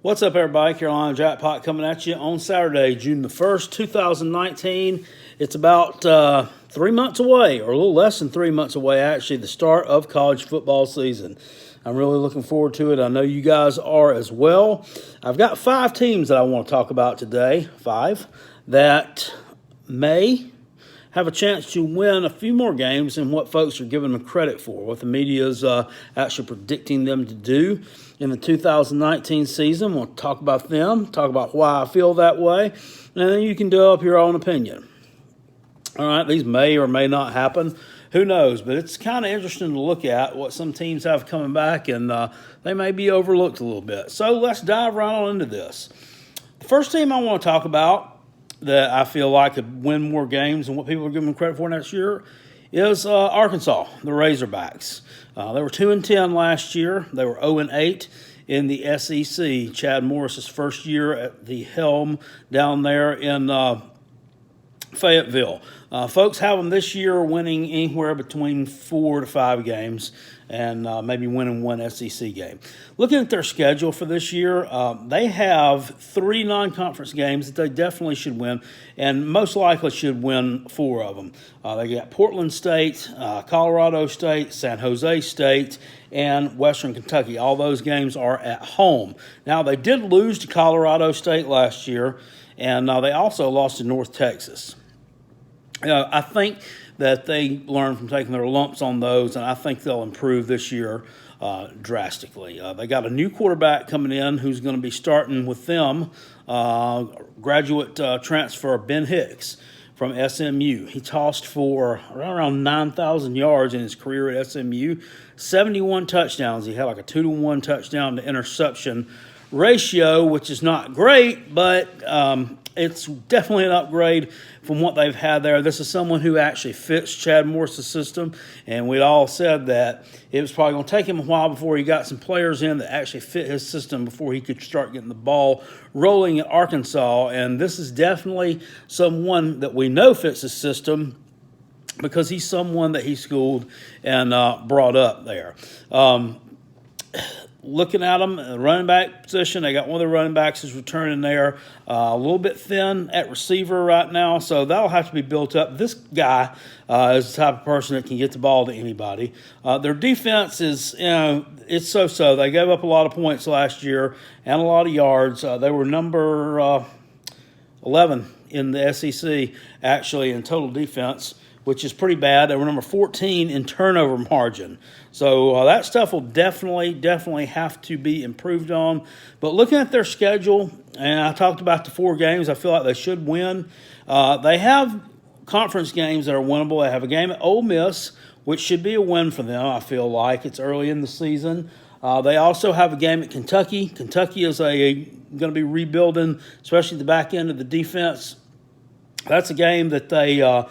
What's up, everybody? Carolina Jackpot coming at you on Saturday, June the 1st, 2019. It's about 3 months away, or a little less than 3 months away, actually, the start of college football season. I'm really looking forward to it. I know you guys are as well. I've got 5 teams that I want to talk about today, 5, that may have a chance to win a few more games than what folks are giving them credit for, what the media is actually predicting them to do in the 2019 season. We'll talk about them, talk about why I feel that way, and then you can develop your own opinion. All right, these may or may not happen. Who knows? But it's kind of interesting to look at what some teams have coming back, and they may be overlooked a little bit. So let's dive right on into this. The first team I want to talk about that I feel like could win more games than what people are giving them credit for next year is Arkansas, the Razorbacks. They were 2-10 last year. They were 0-8 in the SEC. Chad Morris's first year at the helm down there in Fayetteville. Folks have them this year winning anywhere between 4 to 5 games and maybe winning one SEC game. Looking at their schedule for this year, they have 3 non-conference games that they definitely should win, and most likely should win 4 of them. They got Portland State, Colorado State, San Jose State, and Western Kentucky. All those games are at home. Now, they did lose to Colorado State last year, and they also lost to North Texas. I think that they learned from taking their lumps on those, and I think they'll improve this year drastically. They got a new quarterback coming in who's going to be starting with them, graduate transfer Ben Hicks from SMU. He tossed for around 9,000 yards in his career at SMU, 71 touchdowns. He had like a 2-to-1 touchdown to interception ratio, which is not great, but it's definitely an upgrade from what they've had there. This is someone who actually fits Chad Morris's system, and we'd all said that it was probably going to take him a while before he got some players in that actually fit his system before he could start getting the ball rolling at Arkansas, and this is definitely someone that we know fits his system because he's someone that he schooled and brought up there. Looking at them, the running back position, they got one of the running backs is returning there. A little bit thin at receiver right now, so that'll have to be built up. This guy is the type of person that can get the ball to anybody. Their defense is, it's so-so. They gave up a lot of points last year and a lot of yards. They were number 11 in the SEC, actually, in total defense, which is pretty bad. They were number 14 in turnover margin. So that stuff will definitely have to be improved on. But looking at their schedule, and I talked about the 4 games I feel like they should win. They have conference games that are winnable. They have a game at Ole Miss, which should be a win for them, I feel like. It's early in the season. They also have a game at Kentucky. Kentucky is going to be rebuilding, especially the back end of the defense. That's a game that they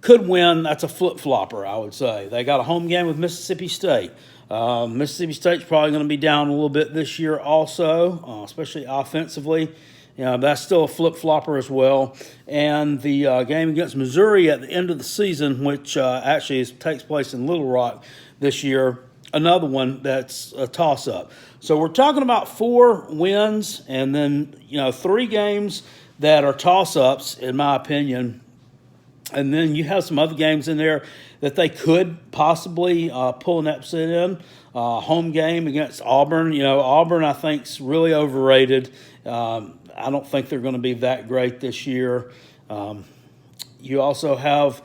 could win. That's a flip-flopper, I would say. They got a home game with Mississippi State. Mississippi State's probably going to be down a little bit this year also, especially offensively. That's still a flip-flopper as well. And the game against Missouri at the end of the season, which actually takes place in Little Rock this year, another one that's a toss-up. So we're talking about 4 wins and then 3 games that are toss-ups, in my opinion. And then you have some other games in there that they could possibly pull an upset in. Home game against Auburn. Auburn, I think, is really overrated. I don't think they're going to be that great this year. You also have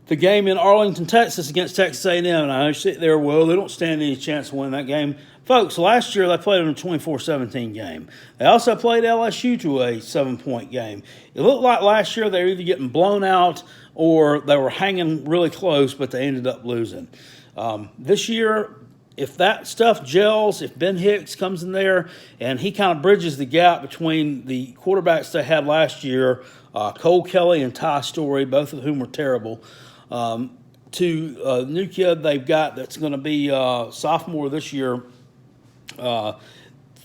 the game in Arlington, Texas against Texas A&M. And I sit there, well, they don't stand any chance of winning that game. Folks, last year they played in a 24-17 game. They also played LSU to a 7-point game. It looked like last year they were either getting blown out or they were hanging really close, but they ended up losing. This year, if that stuff gels, if Ben Hicks comes in there and he kind of bridges the gap between the quarterbacks they had last year, Cole Kelly and Ty Story, both of whom were terrible, to a new kid they've got that's going to be sophomore this year,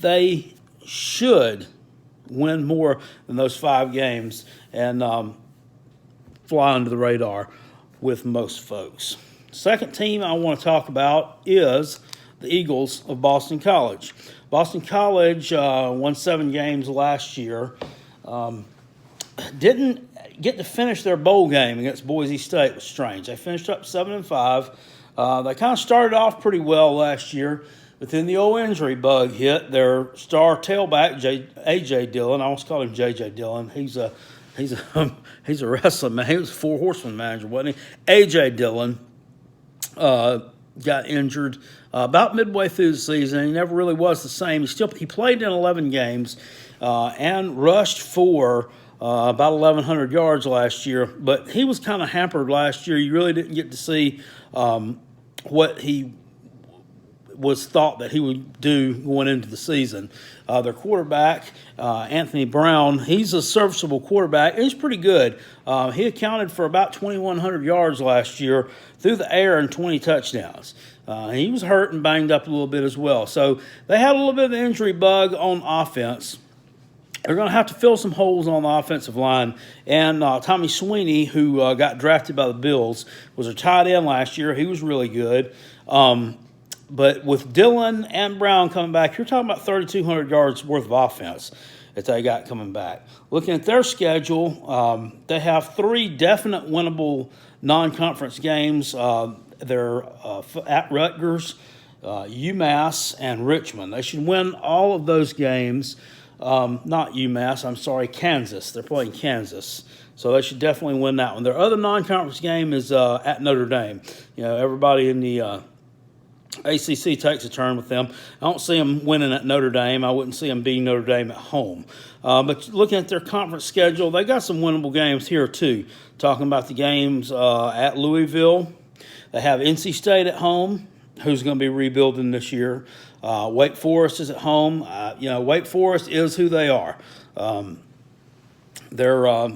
they should win more than those 5 games and fly under the radar with most folks. Second team I want to talk about is the Eagles of Boston College. Boston College won 7 games last year. Didn't get to finish their bowl game against Boise State. It was strange. They finished up 7-5. They kind of started off pretty well last year, but then the old injury bug hit. Their star tailback, A.J. Dillon, I almost called him J.J. Dillon. He's a wrestling man. He was a 4 horseman manager, wasn't he? A.J. Dillon got injured about midway through the season. He never really was the same. He played in 11 games and rushed for about 1,100 yards last year, but he was kind of hampered last year. You really didn't get to see what he was thought that he would do going into the season. Their quarterback, Anthony Brown, he's a serviceable quarterback. He's pretty good. He accounted for about 2,100 yards last year through the air and 20 touchdowns. He was hurt and banged up a little bit as well. So they had a little bit of the injury bug on offense. They're going to have to fill some holes on the offensive line. And Tommy Sweeney, who got drafted by the Bills, was a tight end last year. He was really good. But with Dillon and Brown coming back, you're talking about 3,200 yards worth of offense that they got coming back. Looking at their schedule, they have 3 definite winnable non-conference games. They're at Rutgers, UMass, and Richmond. They should win all of those games. Not UMass, I'm sorry, Kansas. They're playing Kansas. So they should definitely win that one. Their other non-conference game is at Notre Dame. You know, everybody in the ACC takes a turn with them. I don't see them winning at Notre Dame. I wouldn't see them beating Notre Dame at home. But looking at their conference schedule, they got some winnable games here too. Talking about the games at Louisville. They have NC State at home, who's going to be rebuilding this year. Wake Forest is at home. Wake Forest is who they are. They're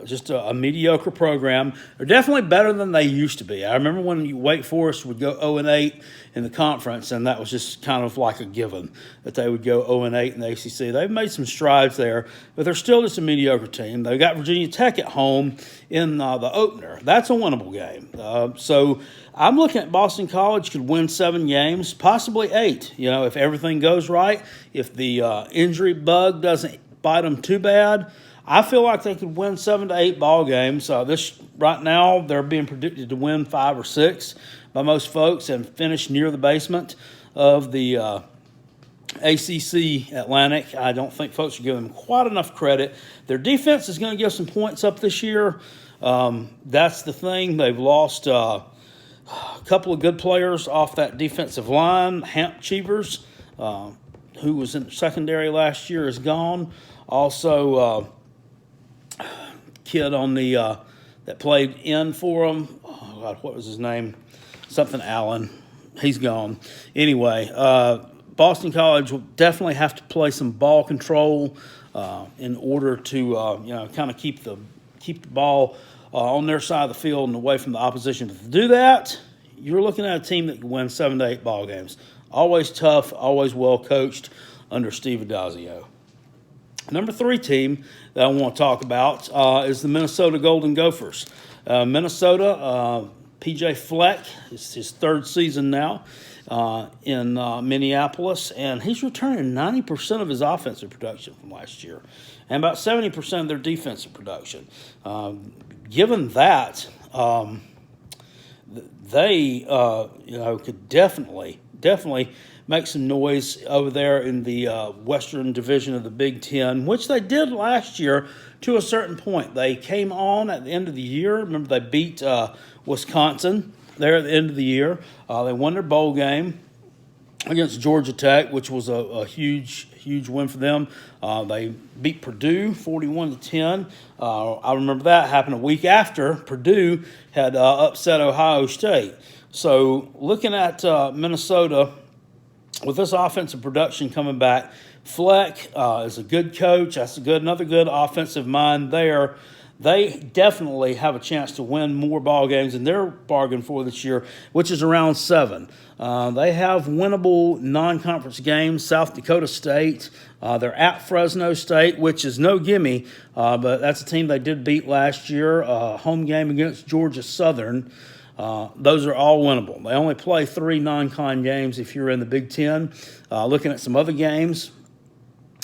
just a mediocre program. They're definitely better than they used to be. I remember when Wake Forest would go 0-8 in the conference, and that was just kind of like a given that they would go 0-8 in the ACC. They've made some strides there, but they're still just a mediocre team. They've got Virginia Tech at home in the opener. That's a winnable game. So I'm looking at Boston College could win 7 games, possibly 8. If everything goes right, if the injury bug doesn't bite them too bad, I feel like they could win 7 to 8 ball games. Right now, they're being predicted to win 5 or 6 by most folks and finish near the basement of the ACC Atlantic. I don't think folks are giving them quite enough credit. Their defense is going to give some points up this year. That's the thing. They've lost a couple of good players off that defensive line. Hamp Cheevers, who was in the secondary last year, is gone. Also, kid on the that played in for him. Oh God, what was his name? Something Allen. He's gone. Anyway, Boston College will definitely have to play some ball control in order to kind of keep the ball on their side of the field and away from the opposition. But to do that, you're looking at a team that can win 7 to 8 ball games. Always tough, always well coached under Steve Adazio. Number 3 team that I want to talk about is the Minnesota Golden Gophers. Minnesota, P.J. Fleck, it's his 3rd season now in Minneapolis, and he's returning 90% of his offensive production from last year and about 70% of their defensive production. Given that, they could definitely make some noise over there in the Western Division of the Big Ten, which they did last year to a certain point. They came on at the end of the year. Remember, they beat Wisconsin there at the end of the year. They won their bowl game against Georgia Tech, which was a huge win for them. They beat Purdue 41-10. I remember that happened a week after Purdue had upset Ohio State. So looking at Minnesota, with this offensive production coming back, Fleck is a good coach. That's another good offensive mind there. They definitely have a chance to win more ball games than they're bargained for this year, which is around 7. They have winnable non-conference games. South Dakota State, they're at Fresno State, which is no gimme, but that's a team they did beat last year. Home game against Georgia Southern. Those are all winnable. They only play 3 non-con games if you're in the Big Ten. Looking at some other games,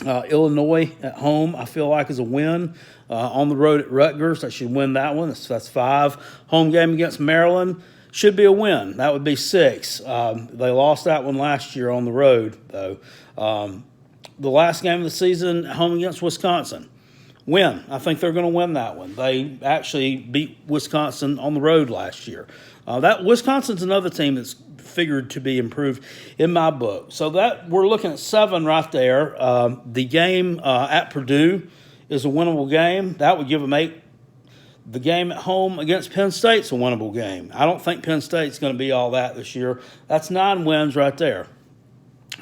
Illinois at home, I feel like, is a win. On the road at Rutgers, they should win that one. That's 5. Home game against Maryland should be a win. That would be 6. They lost that one last year on the road, though. The last game of the season, home against Wisconsin. Win. I think they're going to win that one. They actually beat Wisconsin on the road last year. That Wisconsin's another team that's figured to be improved in my book. So that we're looking at 7 right there. The game at Purdue is a winnable game. That would give them 8. The game at home against Penn State's a winnable game. I don't think Penn State's going to be all that this year. That's 9 wins right there.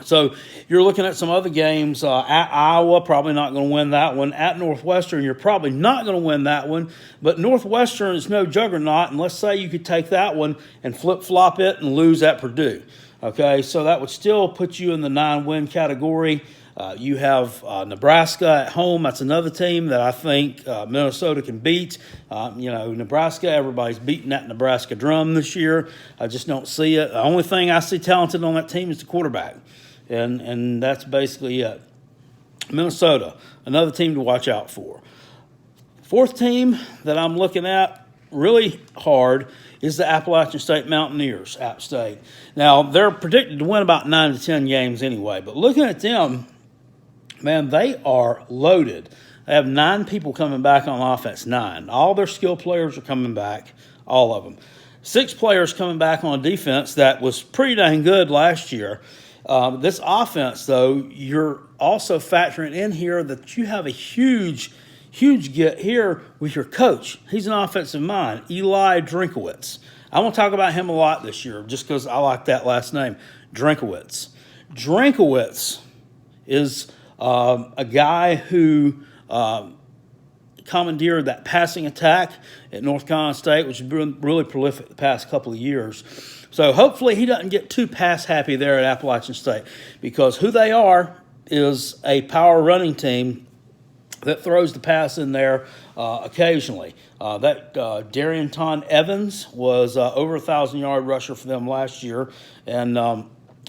So you're looking at some other games. At Iowa, probably not going to win that one. At Northwestern, you're probably not going to win that one. But Northwestern is no juggernaut, and let's say you could take that one and flip-flop it and lose at Purdue. Okay, so that would still put you in the 9-win category. You have Nebraska at home. That's another team that I think Minnesota can beat. Nebraska, everybody's beating that Nebraska drum this year. I just don't see it. The only thing I see talented on that team is the quarterback. And that's basically it. Minnesota, another team to watch out for. 4th team that I'm looking at really hard is the Appalachian State Mountaineers, App State. Now, they're predicted to win about 9 to 10 games anyway, but looking at them, man, they are loaded. They have 9 people coming back on offense, 9. All their skill players are coming back, all of them. 6 players coming back on defense that was pretty dang good last year. This offense, though, you're also factoring in here that you have a huge get here with your coach. He's an offensive mind, Eli Drinkowitz. I want to talk about him a lot this year just because I like that last name, Drinkowitz. Drinkowitz is a guy who commandeered that passing attack at North Carolina State, which has been really prolific the past couple of years. So hopefully he doesn't get too pass happy there at Appalachian State, because who they are is a power running team that throws the pass in there occasionally. Darrington Evans was over 1,000-yard rusher for them last year, and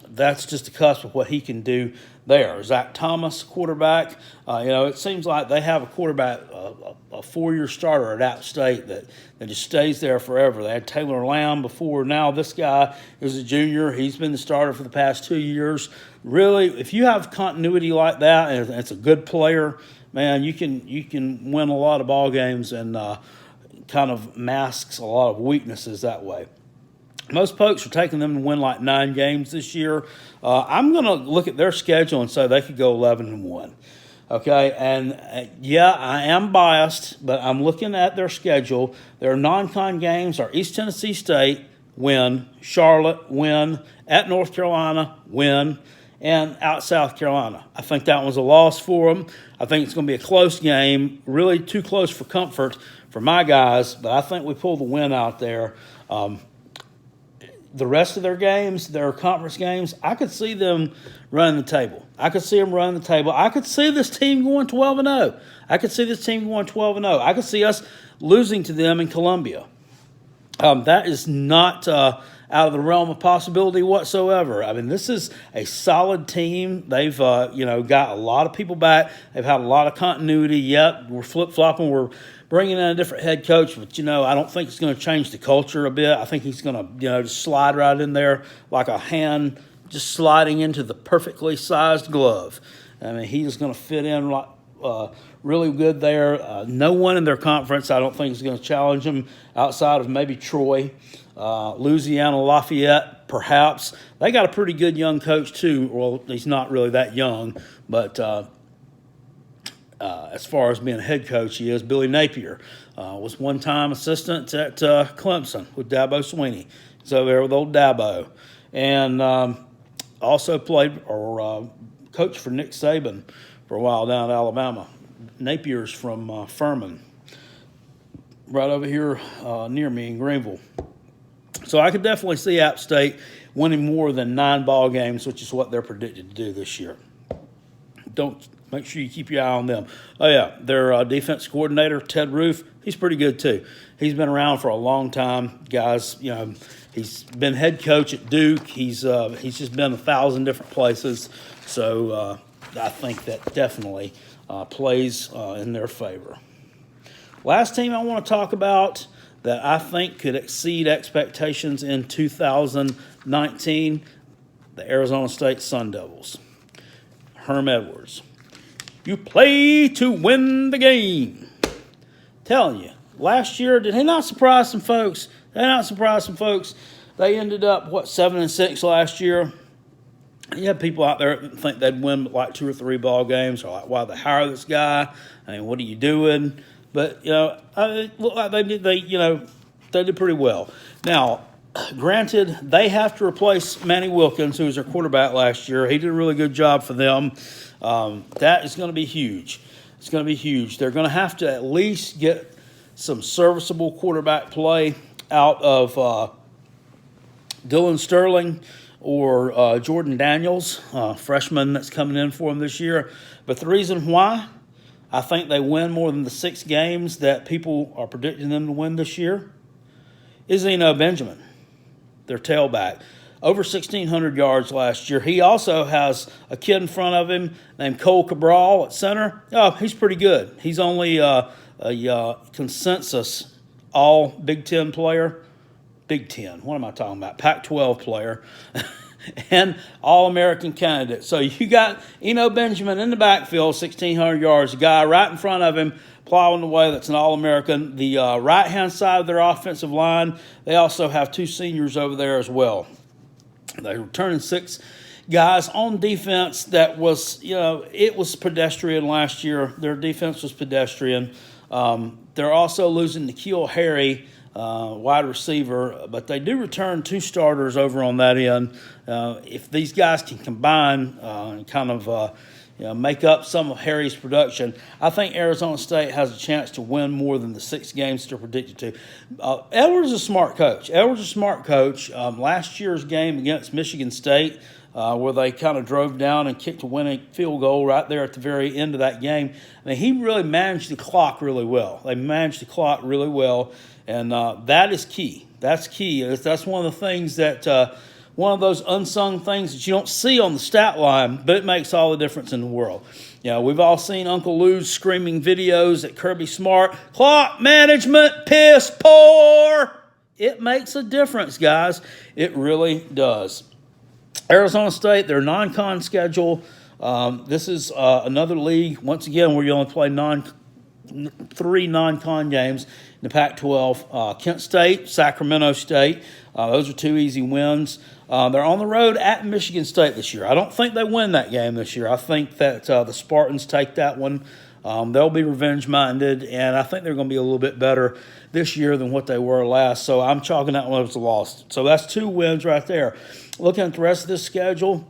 that's just a cusp of what he can do there. Zach Thomas, quarterback. It seems like they have a quarterback, a 4-year starter at App State that just stays there forever. They had Taylor Lamb before. Now this guy is a junior. He's been the starter for the past 2 years. Really, if you have continuity like that and it's a good player, man, you can win a lot of ball games and kind of masks a lot of weaknesses that way. Most folks are taking them to win like 9 games this year. I'm going to look at their schedule and say they could go 11-1. Okay, and I am biased, but I'm looking at their schedule. Their non-con games are East Tennessee State, win, Charlotte, win, at North Carolina, win, and out South Carolina. I think that one's a loss for them. I think it's going to be a close game, really too close for comfort for my guys, but I think we pull the win out there. The rest of their games, their conference games, I could see them running the table. I could see this team going 12-0. I could see us losing to them in Columbia. That is not out of the realm of possibility whatsoever. I mean, this is a solid team. They've, got a lot of people back. They've had a lot of continuity. Yep, we're flip-flopping. We're bringing in a different head coach, but, I don't think it's going to change the culture a bit. I think he's going to, just slide right in there like a hand just sliding into the perfectly sized glove. I mean, he's going to fit in really good there. No one in their conference, I don't think, is going to challenge him outside of maybe Troy. Louisiana Lafayette, perhaps. They got a pretty good young coach, too. Well, he's not really that young, but as far as being a head coach, he is. Billy Napier was one-time assistant at Clemson with Dabo Swinney. He's over there with old Dabo. And also played or coached for Nick Saban for a while down in Alabama. Napier's from Furman, right over here near me in Greenville. So I could definitely see App State winning more than 9 ball games, which is what they're predicted to do this year. make sure you keep your eye on them. Oh, yeah, their defense coordinator, Ted Roof, he's pretty good too. He's been around for a long time, guys. He's been head coach at Duke. He's just been 1,000 different places. So I think that definitely plays in their favor. Last team I want to talk about that I think could exceed expectations in 2019, the Arizona State Sun Devils. Herm Edwards. You play to win the game. Telling you, last year, did he not surprise some folks? They ended up, 7-6 last year. You have people out there that think they'd win like 2 or 3 ball games, or like, why they hire this guy? I mean, what are you doing? But, it looked like they did pretty well. Now, granted, they have to replace Manny Wilkins, who was their quarterback last year. He did a really good job for them. That is going to be huge. It's going to be huge. They're going to have to at least get some serviceable quarterback play out of Dylan Sterling or Jordan Daniels, freshman that's coming in for them this year. But the reason why I think they win more than the 6 games that people are predicting them to win this year is Benjamin, their tailback. Over 1,600 yards last year. He also has a kid in front of him named Cole Cabral at center. Oh, he's pretty good. He's only a consensus all Big Ten player. Big Ten, what am I talking about? Pac-12 player. And All-American candidate. So you got Benjamin in the backfield, 1,600 yards. A guy right in front of him plowing the way that's an All-American. The right-hand side of their offensive line, they also have 2 seniors over there as well. They're returning 6 guys on defense that was, it was pedestrian last year. Their defense was pedestrian. They're also losing N'Keal Harry, wide receiver, but they do return 2 starters over on that end. If these guys can combine and kind of make up some of Harry's production, I think Arizona State has a chance to win more than the 6 games they're predicted to. Edwards is a smart coach. Last year's game against Michigan State, where they kind of drove down and kicked a winning field goal right there at the very end of that game, I mean, he really managed the clock really well. They managed the clock really well, and that is key. That's key. That's one of the things that one of those unsung things that you don't see on the stat line, but it makes all the difference in the world. We've all seen Uncle Lou's screaming videos at Kirby Smart. Clock management, piss poor. It makes a difference, guys. It really does. Arizona State, their non-con schedule. This is another league, once again, where you only play 3 non-con games in the Pac-12. Kent State, Sacramento State. Those are 2 easy wins. They're on the road at Michigan State this year. I don't think they win that game this year. I think that the Spartans take that one. They'll be revenge-minded, and I think they're going to be a little bit better this year than what they were last. So I'm chalking that one as a loss. So that's 2 wins right there. Looking at the rest of this schedule,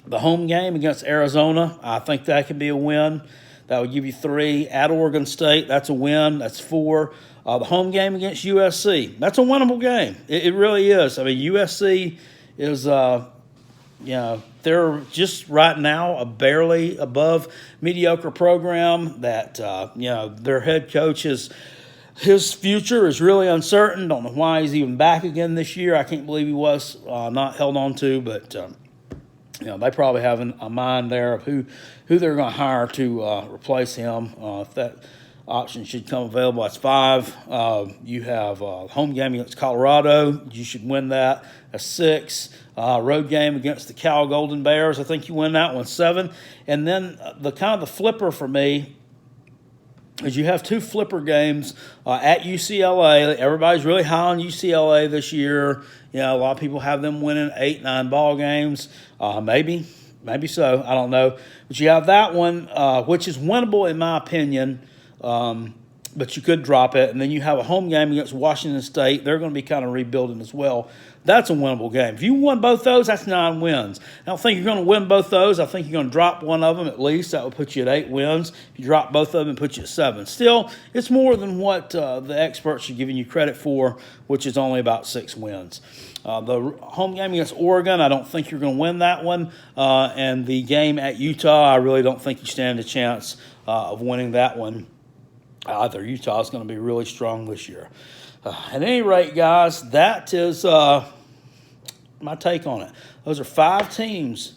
the home game against Arizona, I think that could be a win. That would give you 3. At Oregon State, that's a win. That's 4. The home game against USC, that's a winnable game. It really is. I mean, USC is, they're just right now a barely above mediocre program that, their head coach his future is really uncertain. Don't know why he's even back again this year. I can't believe he was not held on to, but they probably have a mind there of who they're going to hire to replace him. If that option should come available, that's 5. You have a home game against Colorado. You should win that. That's 6. Road game against the Cal Golden Bears. I think you win that one, 7. And then the flipper for me is you have 2 flipper games at UCLA. Everybody's really high on UCLA this year. A lot of people have them winning 8, 9 ball games. Maybe so. I don't know. But you have that one, which is winnable in my opinion. but you could drop it. And then you have a home game against Washington State. They're going to be kind of rebuilding as well. That's a winnable game. If you won both those, that's 9 wins. I don't think you're going to win both those. I think you're going to drop one of them at least. That would put you at 8 wins. If you drop both of them, it puts you at 7. Still, it's more than what the experts are giving you credit for, which is only about 6 wins. The home game against Oregon, I don't think you're going to win that one. And the game at Utah, I really don't think you stand a chance of winning that one either. Utah is going to be really strong this year. At any rate, guys, that is my take on it. Those are 5 teams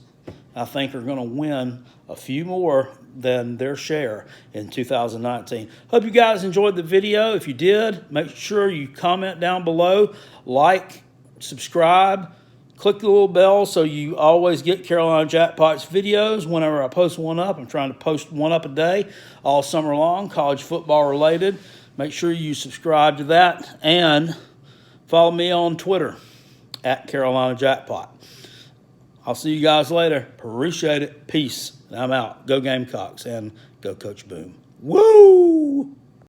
I think are going to win a few more than their share in 2019. Hope you guys enjoyed the video. If you did, make sure you comment down below, like, subscribe, click the little bell so you always get Carolina Jackpot's videos whenever I post one up. I'm trying to post one up a day all summer long, college football related. Make sure you subscribe to that and follow me on Twitter at Carolina Jackpot. I'll see you guys later. Appreciate it. Peace. And I'm out. Go Gamecocks and go Coach Boom. Woo!